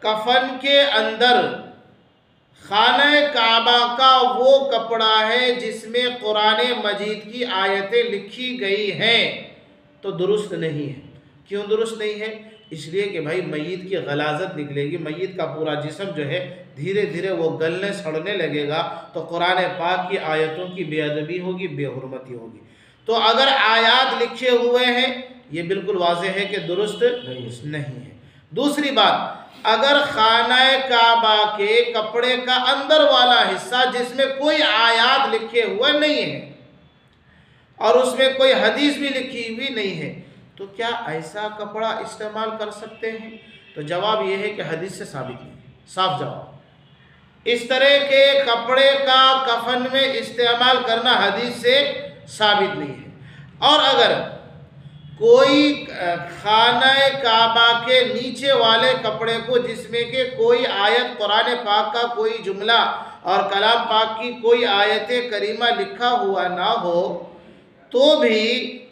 کفن کے اندر خانہ کعبہ کا وہ کپڑا ہے جس میں قرآن مجید کی آیتیں لکھی گئی ہیں تو درست نہیں ہے۔ کیوں درست نہیں ہے؟ اس لیے کہ بھائی میت کی غلاظت نکلے گی، میت کا پورا جسم جو ہے دھیرے دھیرے وہ گلنے سڑنے لگے گا، تو قرآن پاک کی آیتوں کی بے ادبی ہوگی، بے حرمتی ہوگی۔ تو اگر آیات لکھے ہوئے ہیں یہ بالکل واضح ہے کہ درست نہیں ہے۔ دوسری بات، اگر خانہ کعبہ کے کپڑے کا اندر والا حصہ جس میں کوئی آیات لکھے ہوئے نہیں ہے اور اس میں کوئی حدیث بھی لکھی ہوئی نہیں ہے تو کیا ایسا کپڑا استعمال کر سکتے ہیں؟ تو جواب یہ ہے کہ حدیث سے ثابت نہیں ہے، صاف جواب۔ اس طرح کے کپڑے کا کفن میں استعمال کرنا حدیث سے ثابت نہیں ہے۔ اور اگر کوئی خانہ کعبہ کے نیچے والے کپڑے کو جس میں کہ کوئی آیت قرآن پاک کا کوئی جملہ اور کلام پاک کی کوئی آیت کریمہ لکھا ہوا نہ ہو تو بھی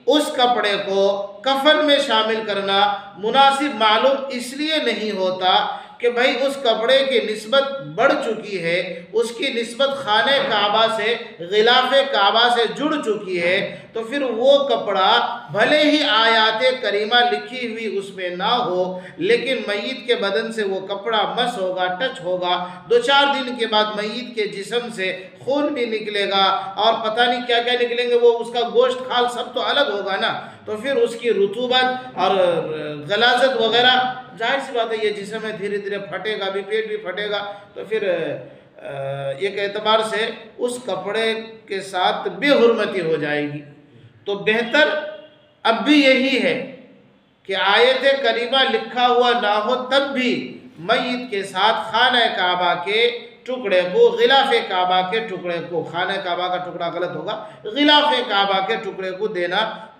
اس کپڑے کو کفن میں شامل کرنا مناسب معلوم اس لیے نہیں ہوتا کہ بھائی اس کپڑے کی نسبت بڑھ چکی ہے، اس کی نسبت خانہ کعبہ سے غلاف کعبہ سے جڑ چکی ہے، تو پھر وہ کپڑا بھلے ہی آیات کریمہ لکھی ہوئی اس میں نہ ہو لیکن میت کے بدن سے وہ کپڑا مس ہوگا، ٹچ ہوگا، 2-4 دن کے بعد میت کے جسم سے خون بھی نکلے گا اور پتہ نہیں کیا کیا نکلیں گے، وہ اس کا گوشت کھال سب تو الگ ہوگا نا، تو پھر اس کی رطوبت اور غلاظت وغیرہ ظاہر سی بات ہے یہ جسم ہے دھیرے دھیرے پھٹے گا بھی، پیٹ بھی پھٹے گا، تو پھر ایک اعتبار سے اس کپڑے کے ساتھ بے حرمتی ہو جائے گی۔ تو بہتر اب بھی یہی ہے کہ آیت کریمہ لکھا ہوا نہ ہو تب بھی میت کے ساتھ خانہ کعبہ کے ٹکڑے کو، غلاف کعبہ کے ٹکڑے کو، خانہ کعبہ کا ٹکڑا غلط ہوگا، غلاف کعبہ کے ٹکڑے کو دینا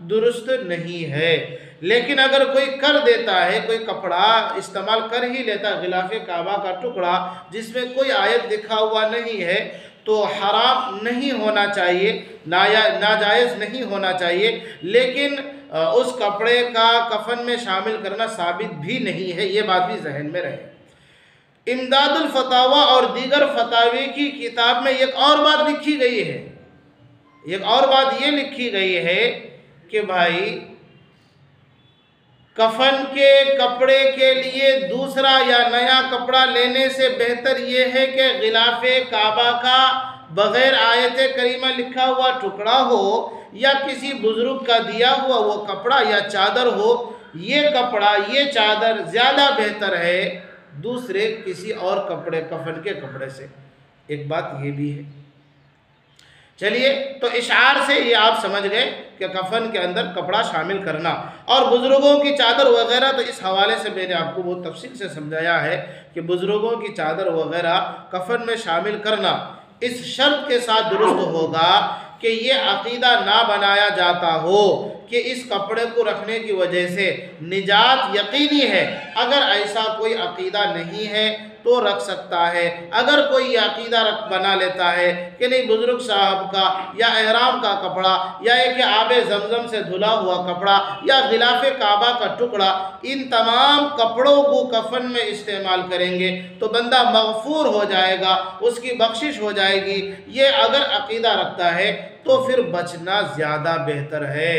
درست نہیں ہے۔ لیکن اگر کوئی کر دیتا ہے، کوئی کپڑا استعمال کر ہی لیتا ہے غلاف کعبہ کا ٹکڑا جس میں کوئی آیت لکھا ہوا نہیں ہے تو حرام نہیں ہونا چاہیے، ناجائز نہیں ہونا چاہیے، لیکن اس کپڑے کا کفن میں شامل کرنا ثابت بھی نہیں ہے، یہ بات بھی ذہن میں رہے۔ امداد الفتاویٰ اور دیگر فتاوی کی کتاب میں ایک اور بات لکھی گئی ہے، ایک اور بات یہ لکھی گئی ہے کہ بھائی کفن کے کپڑے کے لیے دوسرا یا نیا کپڑا لینے سے بہتر یہ ہے کہ غلاف کعبہ کا بغیر آیت کریمہ لکھا ہوا ٹکڑا ہو یا کسی بزرگ کا دیا ہوا وہ کپڑا یا چادر ہو، یہ کپڑا یہ چادر زیادہ بہتر ہے دوسرے کسی اور کپڑے کفن کے کپڑے سے۔ ایک بات یہ بھی ہے۔ چلیے تو اشعار سے یہ آپ سمجھ گئے کہ کفن کے اندر کپڑا شامل کرنا اور بزرگوں کی چادر وغیرہ، تو اس حوالے سے میں نے آپ کو بہت تفصیل سے سمجھایا ہے کہ بزرگوں کی چادر وغیرہ کفن میں شامل کرنا اس شرط کے ساتھ درست ہوگا کہ یہ عقیدہ نہ بنایا جاتا ہو کہ اس کپڑے کو رکھنے کی وجہ سے نجات یقینی ہے۔ اگر ایسا کوئی عقیدہ نہیں ہے تو رکھ سکتا ہے۔ اگر کوئی یہ عقیدہ بنا لیتا ہے کہ نہیں بزرگ صاحب کا یا احرام کا کپڑا یا ایک آب زمزم سے دھلا ہوا کپڑا یا غلاف کعبہ کا ٹکڑا، ان تمام کپڑوں کو کفن میں استعمال کریں گے تو بندہ مغفور ہو جائے گا، اس کی بخشش ہو جائے گی، یہ اگر عقیدہ رکھتا ہے تو پھر بچنا زیادہ بہتر ہے۔